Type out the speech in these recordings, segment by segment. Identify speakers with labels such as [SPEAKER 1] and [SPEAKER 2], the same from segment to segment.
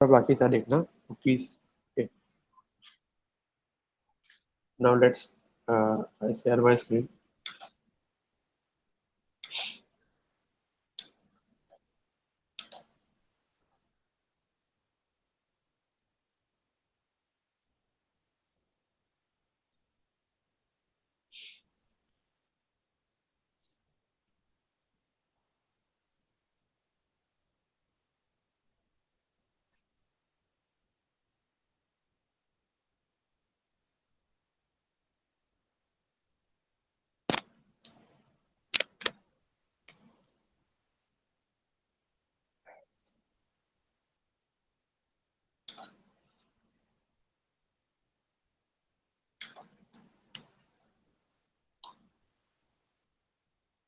[SPEAKER 1] और बाकी था देखना cookies. Now let's share my screen.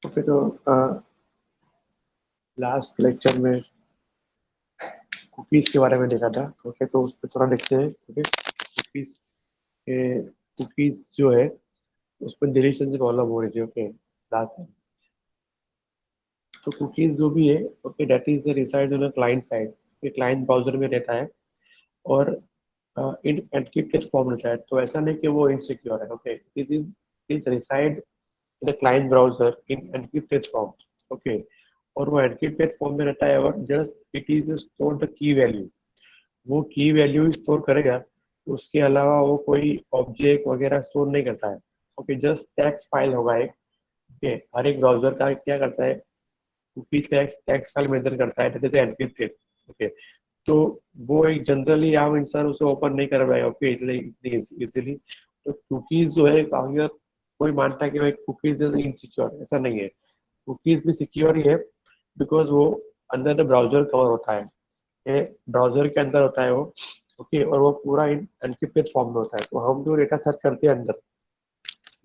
[SPEAKER 1] Okay, तो लास्ट लेक्चर में कुकीज के बारे में देखा था। ओके, तो उस पर थोड़ा देखते हैं। ओके, कुकीज के कुकीज जो है उस पर डिलीशन से प्रॉब्लम हो रही थी। Okay, last time. तो कुकीज जो भी है, okay, that is reside on client side. Client browser में रहता है और इन एनक्रिप्टेड फॉर्म रहता है। तो ऐसा नहीं कि वो इनसिक्योर है। Okay, this is reside in the client browser in encrypted form. Okay, और वो एनक्रिप्टेड फॉर्म में रहता है और just it is store the key value. वो की वैल्यू स्टोर करेगा, उसके अलावा वो कोई ऑब्जेक्ट वगैरह स्टोर नहीं करता है। ओके, जस्ट टेक्स्ट फाइल होगा एक। ओके, हर एक ब्राउजर का क्या करता है, कुकीज टेक्स्ट फाइल मेंशन करता है, जैसे एनक्रिप्टेड। ओके, तो वो एक जनरली आम इंसान उसे ओपन नहीं कर पाएगा। ओके, इतनी इजीली। तो कुकीज जो है अगर कोई मानता है कि भाई कुकीज इज इनसिक्योर, ऐसा नहीं है। कुकीज भी सिक्योर ही है, बिकॉज वो अंदर द ब्राउजर कवर होता है। ये ब्राउजर के अंदर होता है वो। ओके, और वो पूरा एनक्रिप्टेड फॉर्म में होता है। तो हम जो डेटा सर्च करते हैं अंदर,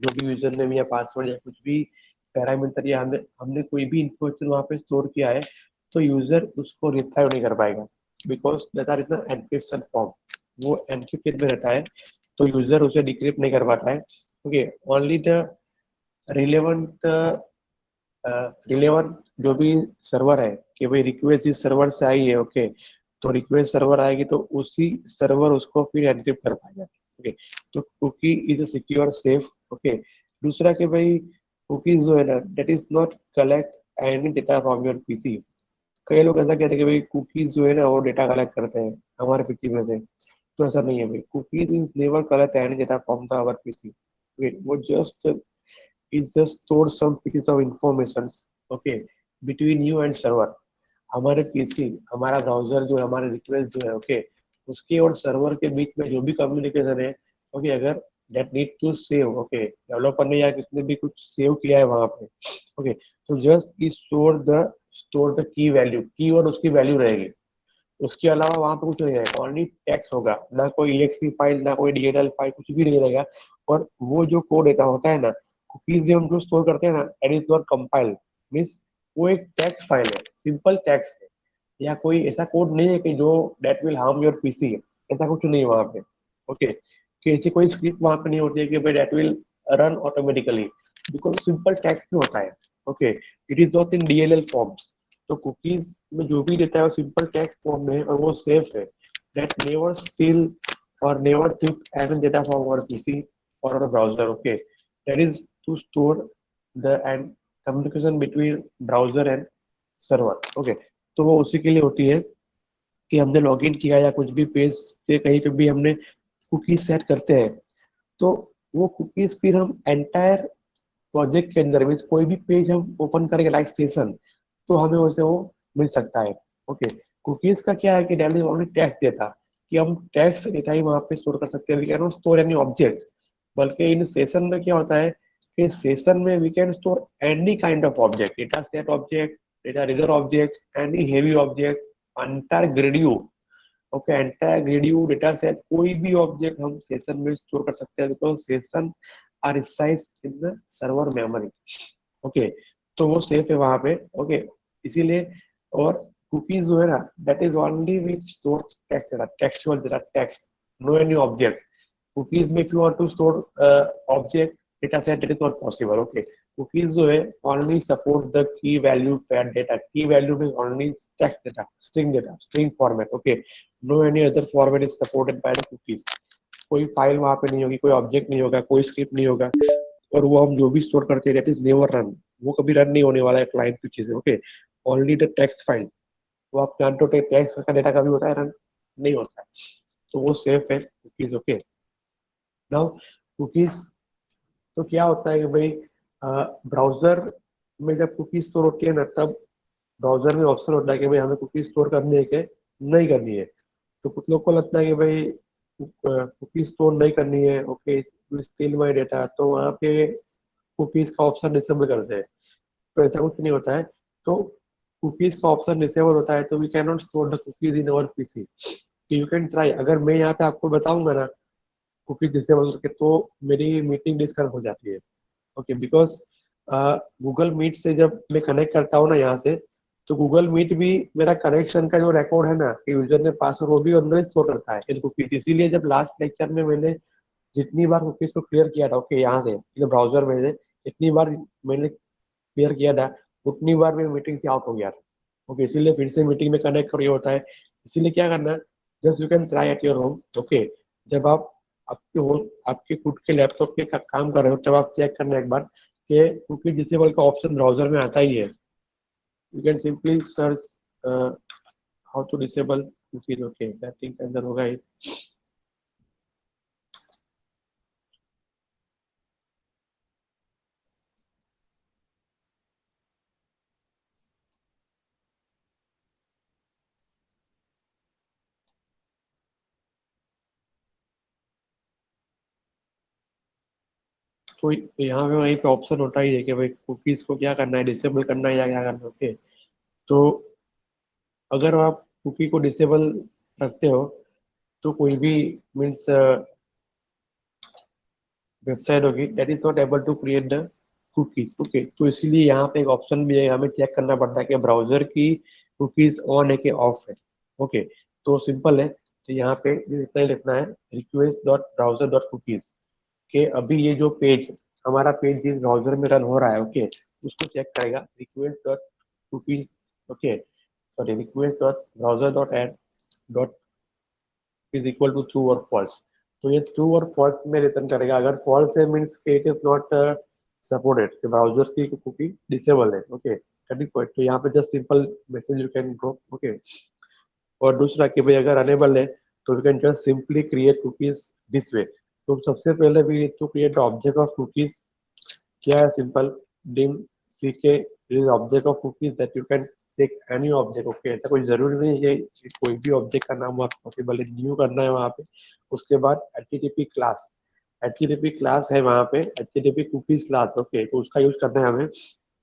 [SPEAKER 1] जो भी यूजर नेम या पासवर्ड या कुछ भी पैरामीटर या हमने हमने कोई भी इंफॉर्मेशन वहाँ पे स्टोर किया है, तो यूजर उसको रिट्राइव नहीं कर पाएगा, because that are is encryption form. वो एनक्रिप्टेड में रहता है, तो यूजर उसे डिक्रिप्ट नहीं कर पाता है। Okay, only the relevant relevant जो भी सर्वर है, कि भाई रिक्वेस्ट जिस सर्वर से आई है। ओके, तो रिक्वेस्ट सर्वर आएगी तो उसी सर्वर उसको फिर एनक्रिप्ट कर पाएगा। ओके, तो cookie is secure safe. Okay, दूसरा कि भाई कुकीज जो है ना, that is not collect any data from your PC. कई लोग ऐसा कहते हैं कि भाई कुकीज जो है ना वो डेटा कलेक्ट करते हैं हमारे पीसी में से। तो ऐसा नहीं है भाई, cookies is never collect any data from the our PC. वो just is just store some pieces of information, okay, between you and server। हमारे पीसी, हमारा ब्राउजर जो है, हमारे रिक्वेस्ट जो है, ओके, उसके और सर्वर के बीच में जो भी कम्युनिकेशन है, ओके, अगर that need to save, okay, developer ने या किसने भी कुछ सेव किया है वहां पे, ओके, तो just is store the key value, की और उसकी वैल्यू रहेगी। उसके अलावा वहां पे कुछ नहीं रहेगा, ओनली टेक्स्ट होगा, ना कोई एक्सी फाइल, ना कोई डीएलएल फाइल, कुछ भी नहीं रहेगा। और वो जो कोड डेटा होता है ना, कुकीज जो हम जो स्टोर करते हैं ना, it is not compiled, means वो एक टेक्स्ट फाइल है, सिंपल टेक्स्ट है। या कोई ऐसा कोड नहीं है कि जो that will harm your PC, ऐसा कुछ नहीं है वहां पे। ओके, कि ऐसी कोई स्क्रिप्ट वहां पे नहीं होती है कि भाई that will run automatically, because simple text में होता है। Okay, it is not in DLL forms. तो कुकीज में जो भी रहता है वो सिंपल टेक्स्ट फॉर्म में है और वो सेफ है। दैट नेवर स्टील और never tip any data from our PC और our browser. Okay, that is to store the end communication between browser and server. Okay, तो वो उसी के लिए होती है कि हमने लॉगिन किया या कुछ भी पेज पे कहीं पे भी हमने कुकीज सेट करते हैं, तो वो कुकीज फिर हम एंटायर प्रोजेक्ट के अंदर में कोई भी पेज हम ओपन करेंगे लाइक सेशन, तो हमें वैसे वो मिल सकता है। ओके, कुकीज का क्या है कि डेली ओनली टेक्स्ट देता, कि हम टेक्स्ट डेटा ही वहां पे स्टोर कर सकते हैं, we can not store any object. बल्कि इन सेशन में क्या होता है कि सेशन में we can store any kind of object, data set object, data reader object, any heavy object, entire grid view. Okay, entire grid view data set, कोई भी object हम सेशन में स्टोर कर सकते हैं, because session are size in the server memory. Okay, तो वो safe है वहां पे। ओके, इसीलिए। और कुकीज जो है ना, that is only which store text data, textual data, text, no any object. cookies में if you want to store object data set, that is not possible। okay, cookies जो है only support the key value paired data। key value means only text data, string format। okay, no any other format is supported by the cookies. कोई file वहां पे नहीं होगी, कोई object नहीं होगा, कोई स्क्रिप्ट नहीं होगा, और वो हम जो भी स्टोर करते हैं दैट इज नेवर रन। वो कभी रन नहीं होने वाला है क्लाइंट की चीजें। Okay, only the text file. वो आप जानते हो टेक्स्ट का डेटा कभी होता है रन नहीं होता है, तो वो सेफ है कुकीज। ओके, नाउ कुकीज तो क्या होता है कि भाई ब्राउजर में जब कुकी स्टोर होती है ना, तब ब्राउजर में ऑप्शन होता है कि भाई हमें कुकी स्टोर करनी है कि नहीं करनी है। तो कुछ लोग को लगता है कि भाई कुकी स्टोर नहीं करनी है, ओके स्टिल माय डेटा, तो वहाँ पे कुकीज का ऑप्शन डिसेबल करते हैं। तो ऐसा कुछ नहीं होता है। तो कुकीज का ऑप्शन डिसेबल होता है तो we can not store the cookies in our PC. You can try. अगर मैं यहाँ पे आपको बताऊंगा ना कुकीज डिसेबल करके, तो मेरी मीटिंग डिस्कनेक्ट हो जाती है। ओके, बिकॉज गूगल मीट से जब मैं कनेक्ट करता हूँ ना यहाँ से, तो गूगल मीट भी मेरा कनेक्शन का जो रिकॉर्ड है ना, यूजर ने पासवर्ड, वो भी अंदर ही स्टोर करता है इन कुकीज। इसीलिए जब लास्ट लेक्चर में मैंने जितनी बार कुकीज को क्लियर किया था, ओके यहाँ से ब्राउजर में से जितनी बार मैंने क्लियर किया था, उतनी बार मैं मीटिंग से आउट हो गया था। ओके, इसीलिए फिर से मीटिंग में कनेक्ट करिए होता है। इसीलिए क्या करना है, just you can try at your home. Okay, जब आप आपके होम आपके खुद के लैपटॉप के काम कर रहे हो, तब आप चेक करना एक बार कि कुकी डिसेबल का ऑप्शन ब्राउजर में आता ही है। You can simply search how to disable cookies. Okay, setting के अंदर होगा ये। तो यहाँ पे वहीं पे ऑप्शन होता ही है कि भाई कुकीज को क्या करना है, डिसेबल करना है या क्या करना है। ओके, तो अगर आप कुकी को डिसेबल रखते हो, तो कोई भी मीन्स वेबसाइट होगी that is not able to create the cookies. Okay, तो इसीलिए यहाँ पे एक ऑप्शन भी है, हमें चेक करना पड़ता है कि ब्राउजर की कुकीज ऑन है कि ऑफ है। ओके, तो सिंपल है। तो यहाँ पे इतना ही लिखना है, request dot browser dot cookies, के अभी ये जो पेज हमारा पेज जिस ब्राउजर में रन हो रहा है, ओके उसको चेक करेगा request dot cookies. Okay, sorry, request dot browser dot add dot is equal to true और फॉल्स। तो ये ट्रू और फॉल्स में रिटर्न करेगा। अगर फॉल्स है means it is not supported, browser की कुकी डिसेबल है। Okay, correct point. तो यहाँ पे just simple message you can drop. Okay, और दूसरा कि भाई अगर अनेबल है, तो you can just simply create cookies this way. तो सबसे पहले we need to create the object of cookies. क्या है, simple dim ck is object of cookies that you can take any object. Okay, ऐसा कोई जरूरी नहीं है कि कोई भी ऑब्जेक्ट का नाम आप पॉसिबल है, न्यू करना है वहाँ पे। उसके बाद एचटीटीपी क्लास, एचटीटीपी क्लास है वहाँ पे, एचटीटीपी कुकीज क्लास। ओके, तो उसका यूज करना है हमें,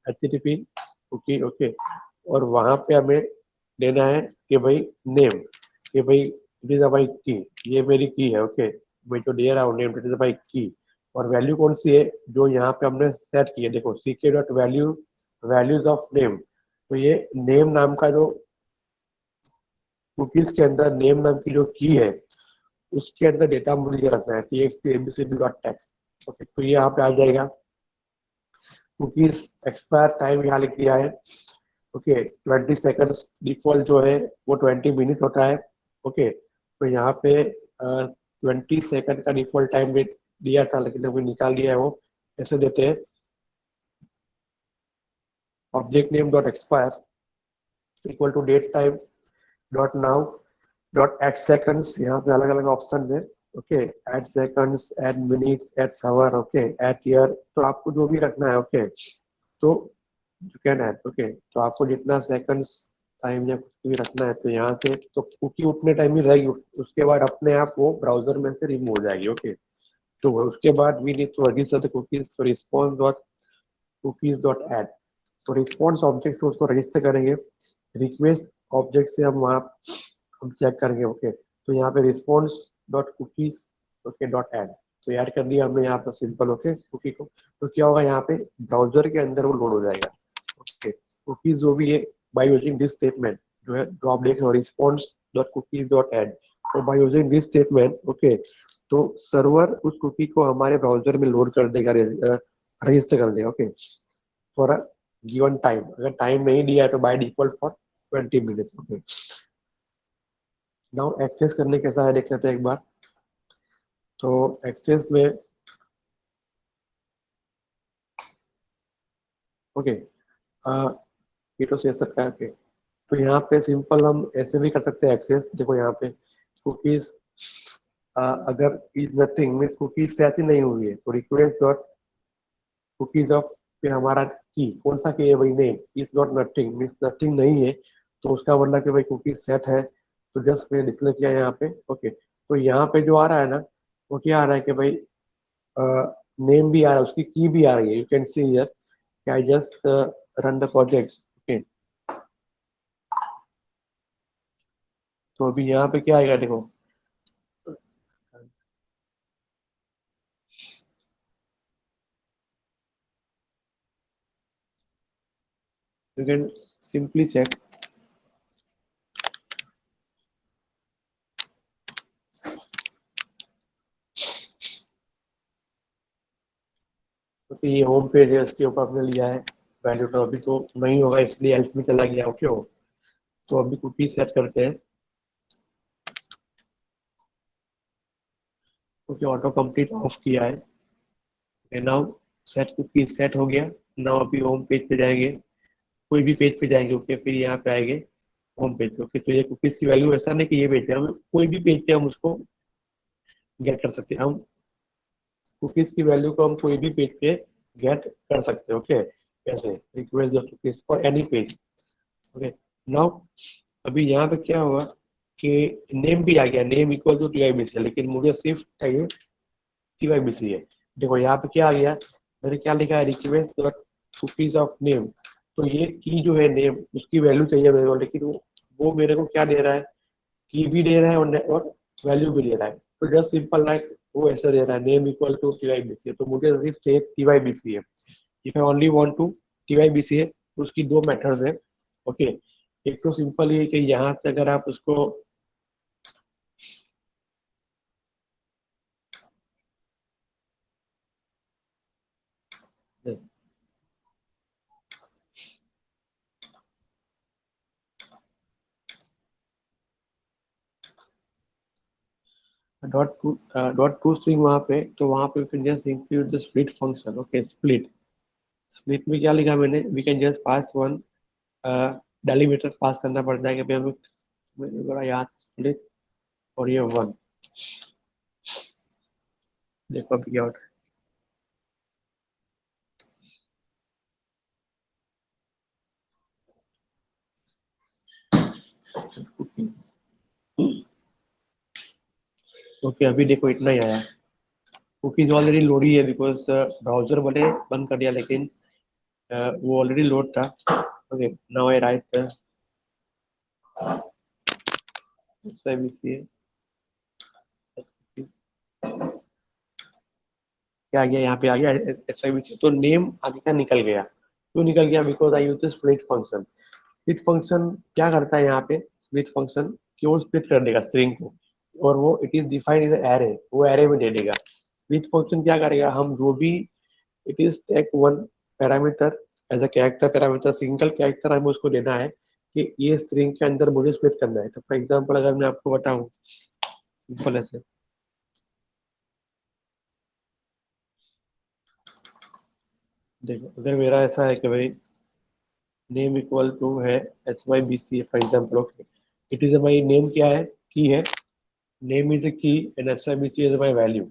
[SPEAKER 1] एचटीटीपी कुकी। ओके, और वहाँ पे हमें देना है कि भाई नेम, कि भाई इट इज अ माई की, ये मेरी की है। ओके, मैं जो दे रहा हूँ नेम, इट इज अ माई की। और वैल्यू कौन सी है, जो यहाँ पे हमने सेट की है, देखो ck dot value, values of name. तो ये नेम नाम का जो कुकीज के अंदर नेम नाम की जो की है, उसके अंदर डेटा मुझे रखना है txt abcd dot text. Okay, तो ये यहाँ पे आ जाएगा। कुकीज एक्सपायर टाइम यहाँ लिख दिया है। ओके, 20 सेकंड्स डिफॉल्ट जो है वो 20 मिनट होता है। ओके, तो यहाँ पे 20 सेकंड का डिफॉल्ट टाइम दिया था, लेकिन अभी निकाल दिया है वो। ऐसे देते हैं object name dot expire equal to date time dot now dot add seconds. यहाँ पे अलग अलग ऑप्शन है। Okay, add seconds, add minutes, add hour, okay add year, तो आपको जो भी रखना है। ओके, तो यू कैन ऐड। ओके, तो आपको जितना सेकंड्स टाइम या कुछ भी रखना है, तो यहाँ से तो कुकी उतने टाइम ही रहेगी, उसके बाद अपने आप वो ब्राउजर में से रिमूव हो जाएगी। ओके, तो उसके बाद we need to register the cookies, तो response dot cookies dot add, तो रिस्पॉन्स ऑब्जेक्ट से उसको रजिस्टर करेंगे। रिक्वेस्ट ऑब्जेक्ट से हम वहाँ हम चेक करेंगे। ओके, तो यहाँ पे response dot cookies, okay dot add, तो ऐड कर दिया हमने यहाँ पर सिंपल। ओके, कुकी को, तो क्या होगा यहाँ पे ब्राउजर के अंदर वो लोड हो जाएगा। ओके, कुकीज जो भी है बाय यूजिंग दिस स्टेटमेंट, जो है जो आप देख रहे हो response dot cookies dot add, तो by using this statement, okay, तो सर्वर उस कुकी को हमारे ब्राउजर में लोड कर देगा, रजिस्टर कर देगा। Okay, for a given time, अगर टाइम नहीं दिया है तो by default for 20 minutes. Okay, now access करने कैसा है देख लेते हैं एक बार। तो एक्सेस में ओके, ये तो से सकता है okay। तो यहाँ पे सिंपल हम ऐसे भी कर सकते हैं एक्सेस। देखो यहाँ पे कुकीज अगर is nothing means cookies set ही नहीं हुई है, तो रिक्वेस्ट डॉट कुकीज ऑफ फिर हमारा की कौन सा की है भाई, name is not nothing means nothing नहीं है, तो उसका मतलब कि भाई कुकीज सेट है। तो जस्ट मैंने डिस्प्ले किया यहाँ पे ओके। तो यहाँ पे जो आ रहा है ना, वो क्या आ रहा है कि भाई नेम भी आ रहा है, उसकी की भी आ रही है। You can see here, I just run the projects okay. तो अभी यहाँ पे क्या आएगा देखो, यू कैन सिंपली चेक। तो ये होम पेज है, उसके ऊपर आपने लिया है वैल्यू, तो अभी तो नहीं होगा इसलिए एल्स में चला गया ओके हो। तो अभी कुकी सेट करते हैं क्योंकि ऑटो कंप्लीट ऑफ किया है। नाउ सेट कुकी सेट हो गया। नाउ अभी होम पेज पे जाएंगे, कोई भी पेज पे जाएंगे ओके, फिर यहाँ पे आएंगे होम पेज पे ओके। तो ये कुकीज की वैल्यू ऐसा नहीं कि ये पेज पे, हम कोई भी पेज पे हम उसको गेट कर सकते हैं। हम कुकीज की वैल्यू को हम कोई भी पेज पे गेट कर सकते हैं ओके। कैसे, request the cookies for any page okay. Now अभी यहाँ पे क्या हुआ कि नेम भी आ गया, नेम इक्वल टू टीआईबीसी, लेकिन मुझे सिर्फ चाहिए टीआईबीसी है। देखो यहाँ पे क्या आ गया, मैंने क्या लिखा है, request dot cookies of name. तो ये की जो है नेम, उसकी वैल्यू चाहिए मेरे को, लेकिन वो मेरे को क्या दे रहा है, की भी दे रहा है और वैल्यू भी दे रहा है। तो जस्ट सिंपल लाइक वो ऐसा दे रहा है, नेम इक्वल टू टीआईबीसी है, तो मुझे सिर्फ चाहिए टीआईबीसी है। If I only want to TIBC है, तो उसकी दो मेथड्स है ओके। एक तो सिंपल ये कि यहाँ से अगर आप उसको डॉट टू स्ट्रिंग वहाँ पे, तो वहाँ पे फिर just include the split function okay. Split, split में क्या लिखा मैंने, we can just pass one delimiter pass करना पड़ता है कि भाई हमें बड़ा याद स्प्लिट और ये वन। देखो अभी क्या होता है ओके। अभी देखो इतना ही आया, कुकीज ऑलरेडी लोड ही है बिकॉज ब्राउजर भले बंद कर दिया, लेकिन वो ऑलरेडी लोड था ओके। नाउ आई राइट क्या आ गया, यहाँ पे आ गया एस। तो नेम आगे का निकल गया, क्यों निकल गया, because I use split function. Split function क्या करता है यहाँ पे, स्प्लिट फंक्शन केवल स्प्लिट कर देगा स्ट्रिंग को, और वो it is defined in array, वो एरे में दे देगा। स्प्लिट फंक्शन क्या करेगा, हम जो भी it is take one parameter as a character parameter, single character हमें उसको देना है कि ये स्ट्रिंग के अंदर मुझे स्प्लिट करना है। तो फॉर एग्जाम्पल अगर मैं आपको बताऊं सिंपल ऐसे, देखो अगर मेरा ऐसा है कि भाई नेम इक्वल टू है H Y B C for example okay. It is my name क्या है, की है, name is a key and S Y B C is my value.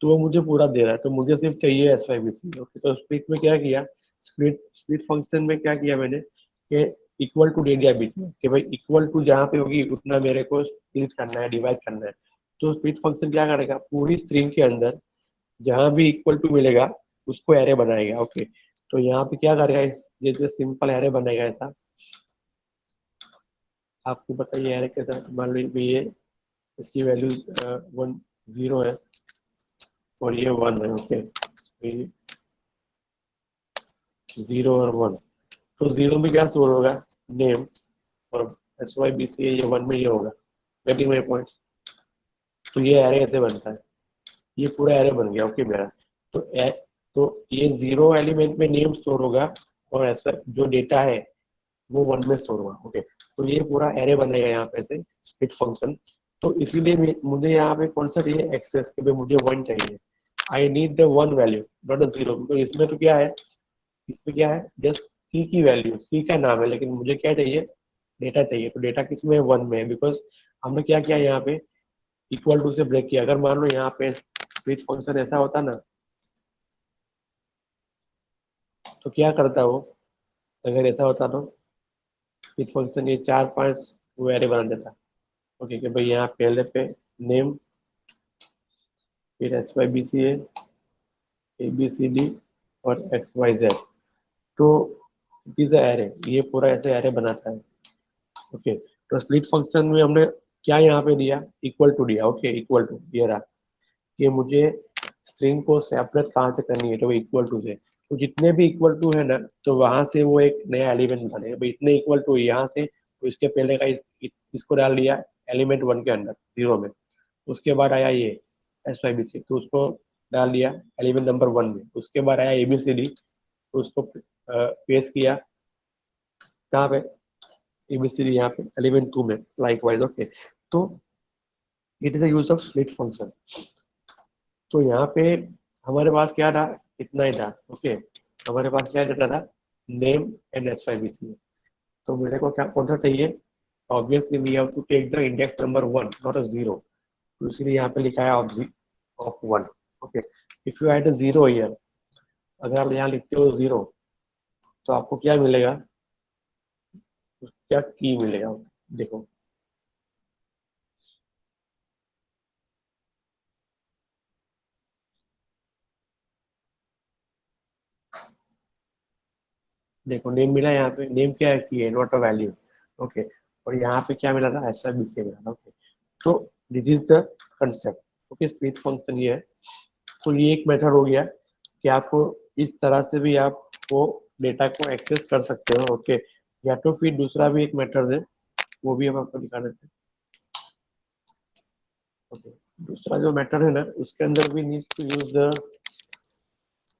[SPEAKER 1] तो वो मुझे पूरा दे रहा है, तो मुझे सिर्फ चाहिए S Y B C okay. तो स्प्लिट में क्या किया, स्प्लिट स्प्लिट फंक्शन में क्या किया मैंने कि इक्वल टू दे दिया बीच में कि भाई इक्वल टू जहाँ पे होगी उतना मेरे को स्प्लिट करना है, डिवाइड करना है। तो स्प्लिट फंक्शन क्या करेगा, पूरी स्ट्रिंग के अंदर जहां भी इक्वल टू मिलेगा उसको एरे बनाएगा ओके। तो यहाँ पे क्या करेगा, इस जैसे सिंपल एरे बनेगा ऐसा। आपको बताइए एरे कैसा, मान लीजिए ये इसकी वैल्यू 1 0 है और ये 1 है ओके। ये 0 और 1, तो 0 में क्या स्टोर होगा, नेम, और एस वाई बी सी ये 1 में ये होगा, गेटिंग माई पॉइंट। तो ये एरे ऐसे बनता है, ये पूरा एरे बन गया ओके मेरा। तो तो ये 0 एलिमेंट में नेम स्टोर होगा, और ऐसा जो डेटा है वो 1 में स्टोर होगा ओके। तो ये पूरा एरे बनेगा यहाँ पे से स्प्लिट फंक्शन। तो इसीलिए मुझे यहाँ पे कौन सा चाहिए, एक्सेस, कि भाई मुझे 1 चाहिए, I need the 1 value not a 0, तो इसमें तो क्या है, इसमें क्या है, जस्ट की वैल्यू, सी का नाम है, लेकिन मुझे क्या चाहिए, डेटा चाहिए, तो डेटा किसमें है, 1 में है, बिकॉज हमने क्या किया यहाँ पे, इक्वल टू से ब्रेक किया। अगर मान लो यहाँ पे स्प्लिट फंक्शन ऐसा होता ना, तो क्या करता वो, अगर ऐसा होता तो स्प्लिट फंक्शन ये 4-5 वो एरे बना देता। ओके, कि भाई यहाँ पहले पे नेम, फिर H Y B C A B C D और एक्स वाई जेड, तो इट इज एरे, ये पूरा ऐसे एरे बनाता है। ओके, तो स्प्लिट फंक्शन में हमने क्या यहाँ पे दिया, इक्वल टू दिया। ओके, इक्वल टू ये रहा, कि मुझे स्ट्रिंग को सेपरेट कहाँ से करनी है, तो इक्वल टू से, तो जितने भी इक्वल टू है ना, तो वहां से वो एक नया एलिमेंट बनेगा, भाई इतने इक्वल टू यहाँ से, तो इसके पहले का इसको डाल दिया एलिमेंट 1 के अंदर 0 में, उसके बाद आया ये एस वाई बी सी, तो उसको डाल दिया एलिमेंट नंबर 1 में, उसके बाद आया एबीसीडी, तो उसको पेस्ट किया कहाँ पे, एबीसीडी यहाँ पे एलिमेंट 2 में, लाइक वाइज। ओके, तो it is a use of split function. तो यहाँ पे हमारे पास क्या था, इतना ही था। ओके, हमारे पास क्या डेटा था, name and S Y B C, तो मेरे को क्या कौन सा चाहिए, obviously we have to take the index number 1 not a 0, तो इसलिए यहाँ पे लिखा है of 1। Okay, if you add a 0 here, अगर आप यहाँ लिखते हो 0, तो आपको क्या मिलेगा, क्या की मिलेगा, देखो, देखो नेम मिला, यहाँ पे नेम क्या है, की है, नॉट अ वैल्यू। ओके, और यहाँ पे क्या मिला था, ऐसा बी से मिला था। ओके, तो this is the concept. Okay, split function ये है। तो ये एक मेथड हो गया कि आपको इस तरह से भी आप वो डेटा को एक्सेस कर सकते हो। ओके, या तो फिर दूसरा भी एक मेथड है, वो भी हम आपको दिखा देते हैं। ओके, दूसरा जो मेथड है ना, उसके अंदर भी need to use the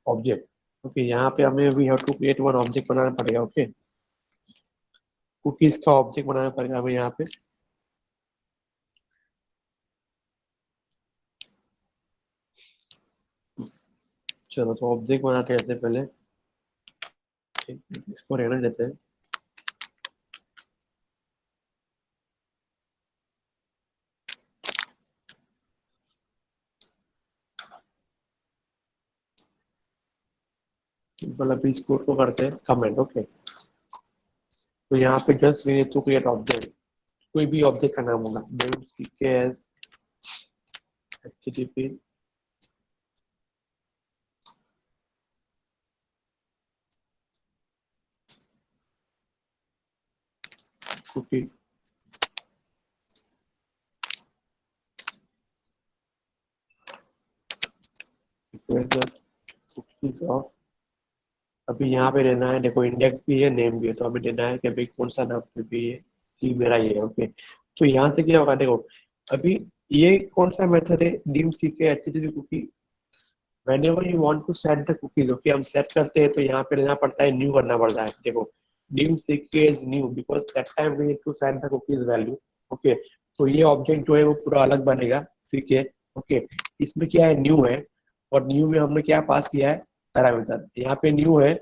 [SPEAKER 1] object. Okay, यहाँ पे हमें we have to create one object बनाना पड़ेगा। ओके, कुकीज का ऑब्जेक्ट बनाना पड़ेगा हमें यहाँ पे। चलो, तो ऑब्जेक्ट बनाते हैं पहले, इसको रहने देते हैं। सिंपल, अभी इस कोड को करते हैं कमेंट। ओके, तो यहाँ पे just we need to create object, कोई भी ऑब्जेक्ट का नाम होगा, name CKS HTTP cookie cookies of, अभी यहाँ पे लेना है, देखो इंडेक्स भी है, नेम भी है, तो हमें लेना है कि भाई कौन सा नाम पे भी है, कि मेरा ये है। ओके, तो यहाँ से क्या होगा, देखो अभी ये कौन सा मेथड है, dim CK HTTP cookie, whenever you want to set the cookies, okay, हम सेट करते हैं तो यहाँ पे लेना पड़ता है, न्यू करना पड़ता है। देखो dim ck is new because that time we need to set the cookies value। Okay, तो ये ऑब्जेक्ट जो है वो पूरा अलग बनेगा ck। ओके, इसमें क्या है, न्यू है, और न्यू में हमने क्या पास किया है, पैरामीटर। यहाँ पे न्यू है,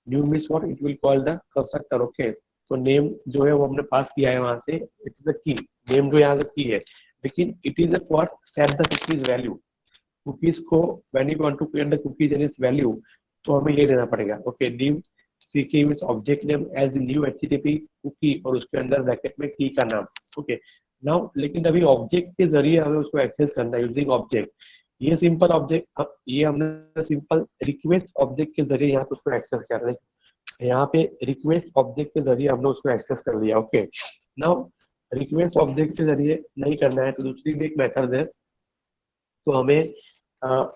[SPEAKER 1] new means what, it will call the constructor. Okay, तो नेम जो है वो हमने पास किया है वहां से, इट इज अ की, नेम जो यहाँ से की है, लेकिन it is a for set the cookies value. Cookies को when you want to create the cookies and its value, तो हमें ये देना पड़ेगा। Okay, div ck with object name as new HTTP cookie, और उसके अंदर ब्रैकेट में की का नाम। ओके, नाउ लेकिन अभी ऑब्जेक्ट के जरिए हमें उसको एक्सेस करना है यूजिंग ऑब्जेक्ट। ये सिंपल ऑब्जेक्ट, ये हमने सिंपल रिक्वेस्ट ऑब्जेक्ट के जरिए यहाँ पे उसको एक्सेस कर रहे हैं। यहाँ पे रिक्वेस्ट ऑब्जेक्ट के जरिए हमने उसको एक्सेस कर लिया। ओके, नाउ रिक्वेस्ट ऑब्जेक्ट के जरिए नहीं करना है, तो दूसरी भी एक मेथड है, तो हमें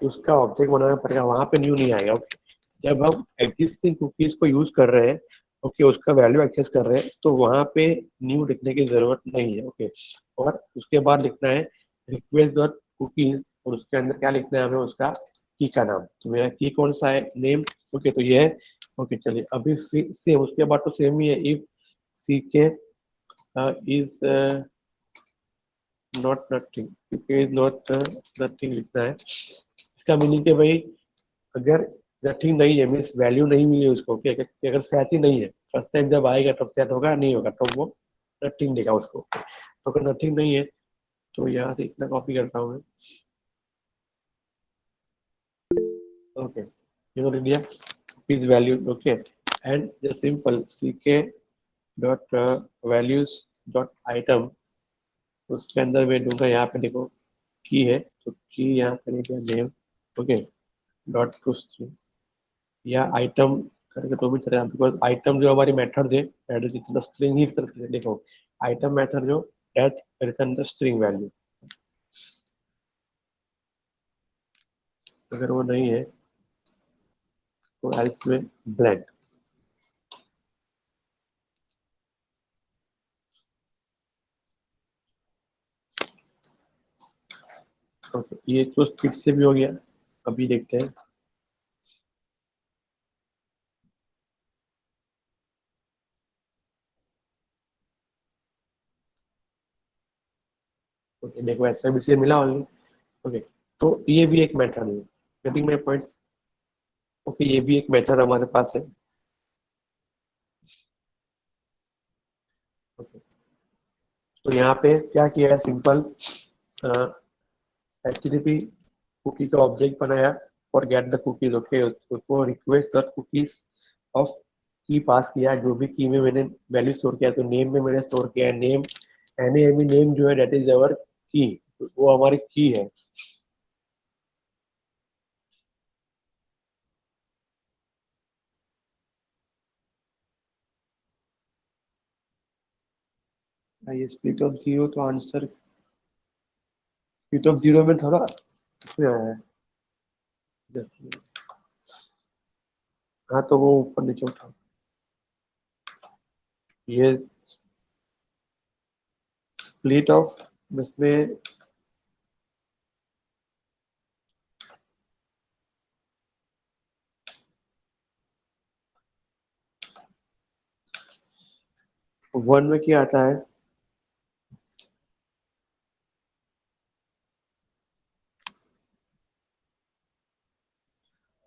[SPEAKER 1] उसका ऑब्जेक्ट बनाना पड़ेगा, वहां पे न्यू नहीं आएगा। ओके, जब हम एग्जिस्टिंग कुकीज को यूज कर रहे हैं, ओके, उसका वैल्यू एक्सेस कर रहे हैं, तो वहां पे न्यू लिखने की जरूरत नहीं है। ओके, और उसके बाद लिखना है रिक्वेस्ट डॉट कुकीज, और उसके अंदर क्या लिखना है हमें, उसका की का नाम। तो मेरा की कौन सा है, नेम। ओके, तो ये है। ओके, चलिए अभी सेम उसके बाद तो सेम ही है, इफ सी के इज नॉट नथिंग, क्योंकि इज नॉट नथिंग लिखना है। इसका मीनिंग है भाई अगर नथिंग नहीं है मीन्स वैल्यू नहीं मिली उसको, कि अगर सेट ही नहीं है, फर्स्ट टाइम जब आएगा तब सेट होगा, नहीं होगा तो वो नथिंग देगा उसको। तो अगर नथिंग नहीं है तो यहाँ से इतना कॉपी करता हूँ मैं। ओके ये लिख दिया is value. Okay and just simple ck dot values dot item, उसके अंदर मैं दूंगा यहाँ पे देखो की है तो की यहाँ पे लिख दिया name. Okay dot to string या आइटम करके तो भी चलेगा, बिकॉज आइटम जो हमारी मेथड्स है दैट इज द स्ट्रिंग ही तरह से देखो, आइटम मेथड जो that return the string value. अगर वो नहीं है तो एल्स में ब्लैंक। ओके ये तो फिर से भी हो गया, अभी देखते हैं। ओके देखो ऐसा भी से मिला ऑनली। ओके तो ये भी एक मेथड है, गेटिंग माय पॉइंट्स। ओके ये भी एक मेथड हमारे पास है। ओके तो यहाँ पे क्या किया है, सिंपल एचटीटीपी कुकी का ऑब्जेक्ट बनाया for get the cookies. Okay उसको रिक्वेस्ट द कुकीज ऑफ की पास किया, जो भी की में मैंने वैल्यू स्टोर किया, तो नेम में मैंने स्टोर किया है नेम, एन नेम जो है दैट इज अवर की, वो हमारी की है। ये स्प्लिट ऑफ जीरो तो आंसर स्प्लिट ऑफ जीरो में थोड़ा इसमें आया है। Just- हाँ तो वो ऊपर नीचे उठा, ये स्प्लिट ऑफ इसमें वन में क्या आता है,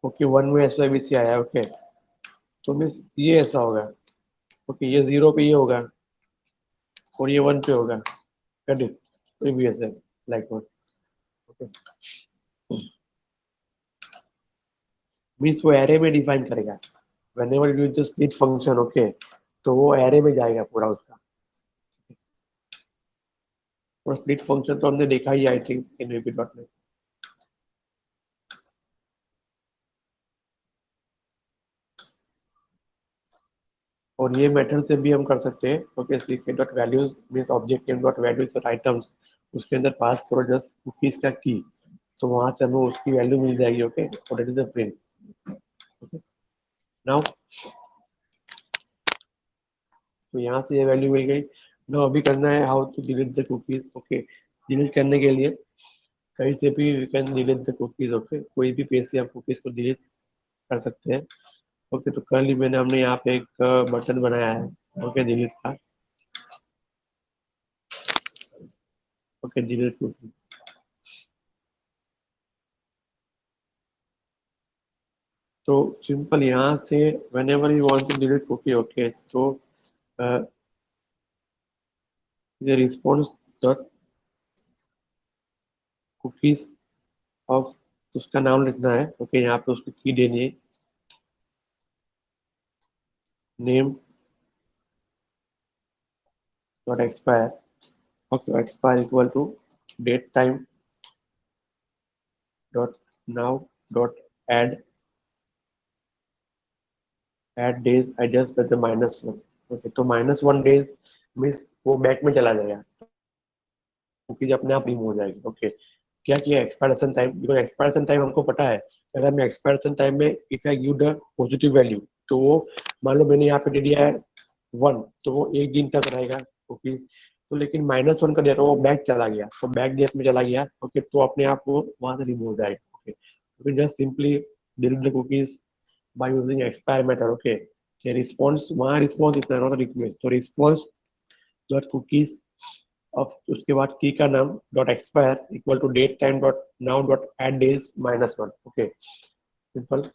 [SPEAKER 1] ओके वन में एस वाई बी सी आया। ओके तो मीन्स ये ऐसा होगा। ओके ये जीरो पे ये होगा और ये वन पे होगा, गट इट, तो ये भी ऐसे लाइक वन। ओके मीन्स वो एरे में डिफाइन करेगा whenever you use the split function। Okay तो वो एरे में जाएगा पूरा उसका। और स्प्लिट फंक्शन तो हमने देखा ही I think in VB dot net. और ये मेथड से भी हम कर सकते हैं। Okay CK dot values means object name dot values और आइटम्स, उसके अंदर पास करो जस्ट कुकीज का की, तो वहां से हमें उसकी वैल्यू मिल जाएगी। ओके और it is a print. Okay now तो यहाँ से ये वैल्यू मिल गई। नाउ अभी करना है how to delete the cookies. Okay delete करने के लिए कहीं से भी you can delete the cookies. Okay कोई भी पेज से आप कुकीज को डिलीट कर सकते हैं। ओके तो कल ही हमने यहाँ पे एक बटन बनाया है। ओके डिलीट का। Okay delete cookie. तो सिंपल यहाँ से whenever you want to delete cookie, okay तो ये रिस्पॉन्स डॉट कुकीज ऑफ, उसका नाम लिखना है। ओके यहाँ पे उसको की देनी है name dot expire. Okay expire equal to date time dot now dot add add days adjust with the -1। Okay तो -1 डेज मीन्स वो बैक में चला जाएगा, कुकीज अपने आप रिमूव हो जाएगी। ओके क्या किया expiration time, because expiration time हमको पता है, अगर मैं एक्सपायरेशन टाइम में if I give the positive value तो वो मान लो मैंने यहाँ पे दे दिया है वन, तो वो एक दिन तक रहेगा कुकीज। तो लेकिन -1 का दिया तो वो बैक चला गया, तो बैक डेट में चला गया। ओके तो अपने आप वो वहां से रिमूव हो जाएगा। ओके तो just simply delete the cookies by using expire method. Okay response वहाँ रिस्पॉन्स इतना रिक्वेस्ट, तो रिस्पॉन्स डॉट कुकीज और उसके बाद की का नाम dot expire equal to date time dot now dot add days -1। Okay, simple.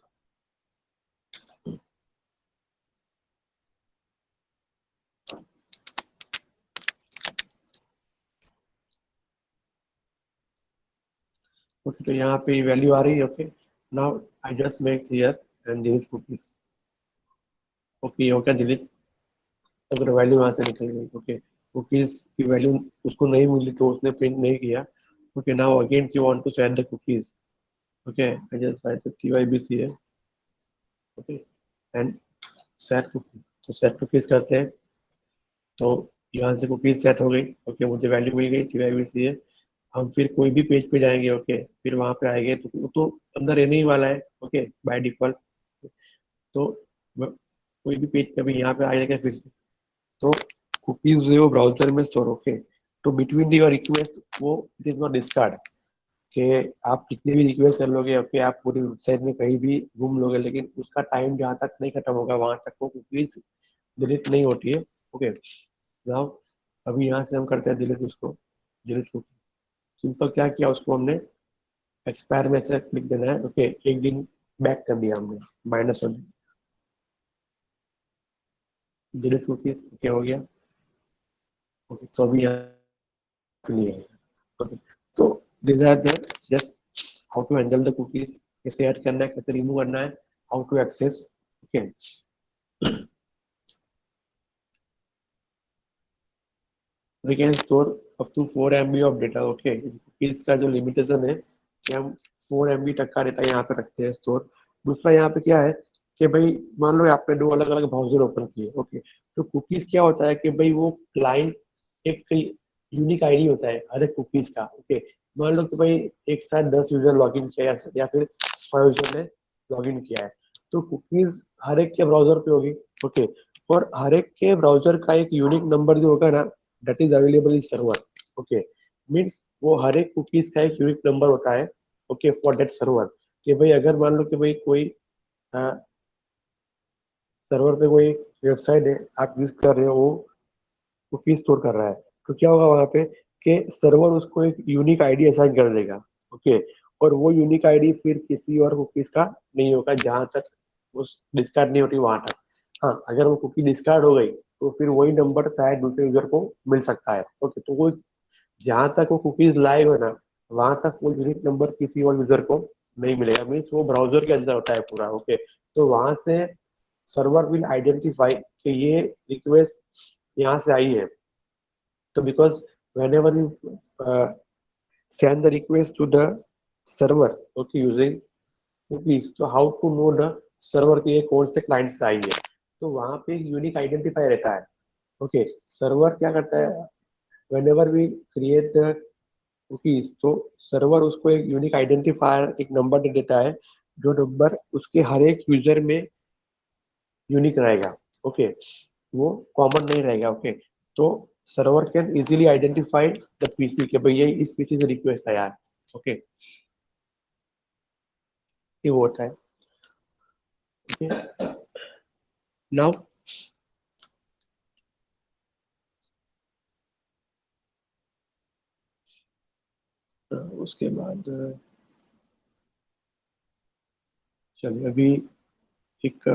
[SPEAKER 1] Okay, तो यहाँ पे वैल्यू आ रही है। Okay, now I just make here and delete cookies. Okay, हो गया डिलीट। अगर वैल्यू यहाँ से निकल गई। ओके, कुकीज की वैल्यू उसको नहीं मिली तो उसने प्रिंट नहीं किया। Okay, now again you want to set the cookies. Okay, I just write the TYBC है। Okay, and set cookies. तो सेट कुकीज करते हैं, तो यहाँ से कुकीज सेट हो गई। ओके, मुझे वैल्यू मिल गई, TYBC है। हम फिर कोई भी पेज पे जाएंगे। ओके, फिर वहां पे आएंगे तो वो तो अंदर रहने ही वाला है। Okay, by default. तो कोई भी पेज पे भी यहाँ पे आ जाएगा फिर से। तो कुकीज जो है वो ब्राउजर में स्टोर। ओके, तो बिटवीन योर रिक्वेस्ट वो इट इज नॉट डिस्कार्ड कि आप कितने भी रिक्वेस्ट कर लोगे। ओके, आप पूरी वेबसाइट में कहीं भी घूम लोगे, लेकिन उसका टाइम जहाँ तक नहीं खत्म होगा वहां तक वो कुकीज डिलीट नहीं होती है। ओके, नाउ अभी यहाँ से हम करते हैं डिलीट उसको, डिलीट कुकी। सिंपल क्या किया, उसको हमने एक्सपायर में से लिख देना है। ओके, एक दिन बैक कर दिया हमने, -1 डिलीट कुकीज। ओके, हो गया। ओके, तो अभी यहाँ क्लियर है। ओके, तो these are the just how to handle the cookies, कैसे ऐड करना है, कैसे रिमूव करना है, how to access. Okay, we can store up to 4 MB of data. Okay, cookies का जो लिमिटेशन है कि हम 4 MB तक का डेटा यहाँ पे रखते हैं स्टोर। दूसरा यहाँ पे क्या है कि भाई मान लो आपने 2 अलग अलग ब्राउजर ओपन किए। ओके, तो कुकीज क्या होता है कि भाई वो क्लाइंट एक यूनिक आईडी होता है हर एक कुकीज का। ओके, मान लो कि भाई एक साथ 10 यूजर लॉग इन किया या फिर 100 यूजर ने लॉग इन किया है, तो कुकीज हर एक के ब्राउजर पे होगी। ओके, और हर एक के ब्राउजर का एक यूनिक नंबर जो होगा ना, that is available in server. Okay, means वो हर एक कुकीज का एक यूनिक नंबर होता है। ओके, फॉर दैट सर्वर, कि भाई अगर मान लो कि भाई कोई सर्वर पे कोई वेबसाइट है आप यूज कर रहे हो, वो कुकी स्टोर कर रहा है, तो क्या होगा वहां पे कि सर्वर उसको एक यूनिक आईडी असाइन कर देगा। ओके, और वो यूनिक आईडी फिर किसी और कुकीज का नहीं होगा जहां तक उस डिस्कार्ड नहीं होती वहां तक। हाँ, अगर वो कुकी डिस्कार्ड हो गई तो फिर वही नंबर शायद दूसरे यूजर को मिल सकता है। ओके, तो वो जहां तक वो कुकीज लाइव है ना, वहां तक वो यूनिक नंबर किसी और यूजर को नहीं मिलेगा। मीन्स वो ब्राउजर के अंदर होता है पूरा। ओके, तो वहां से सर्वर विल आइडेंटिफाई कि ये रिक्वेस्ट यहाँ से आई है। So because whenever you send the request to the server, okay, using cookies, तो how to know the server के ये कौन से क्लाइंट से आई है, तो वहां पे यूनिक आइडेंटिफायर रहता है। ओके, सर्वर क्या करता है, whenever we create the cookies, तो सर्वर उसको एक यूनिक आइडेंटिफायर एक नंबर दे देता है, जो नंबर उसके हर एक यूजर में यूनिक रहेगा। ओके, वो कॉमन नहीं रहेगा। ओके, तो server can easily identify the PC के भाई ये इस पीसी से रिक्वेस्ट आया है। ओके, ये वो होता है। ओके, नाउ उसके बाद चलिए अभी एक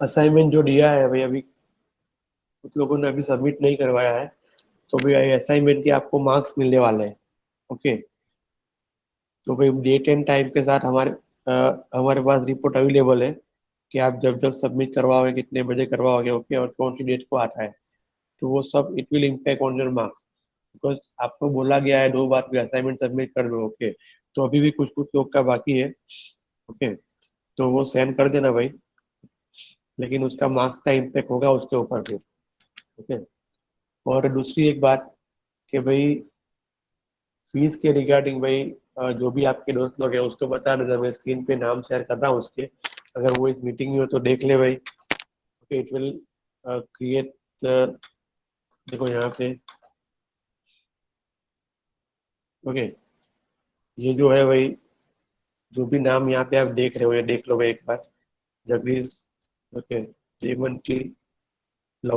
[SPEAKER 1] असाइनमेंट जो दिया है भाई, अभी कुछ लोगों ने अभी सबमिट नहीं करवाया है, तो भाई असाइनमेंट के आपको मार्क्स मिलने वाले हैं। ओके, तो भाई डेट एंड टाइम के साथ हमारे पास रिपोर्ट अवेलेबल है कि आप जब जब सबमिट करवाओगे कितने बजे करवाओगे। ओके, और कौन सी डेट को आता है, तो वो सब it will impact on your marks. Because आपको बोला गया है 2 बार भी असाइनमेंट सबमिट कर दो। ओके, तो अभी भी कुछ कुछ लोग का बाकी है। ओके, तो वो सेंड कर देना भाई, लेकिन उसका मार्क्स का इम्पैक्ट होगा उसके ऊपर भी। ओके, और दूसरी एक बात कि भाई फीस के रिगार्डिंग भाई जो भी आपके दोस्त लोग हैं उसको बता देना, मैं स्क्रीन पे नाम शेयर कर रहा हूँ उसके, अगर वो इस मीटिंग में हो तो देख ले भाई। ओके, इट विल क्रिएट, देखो यहाँ पे। ओके, ये जो है भाई, जो भी नाम यहाँ पे आप देख रहे हो ये देख लो भाई एक बार। जगदीश, ओके, जेमन टी,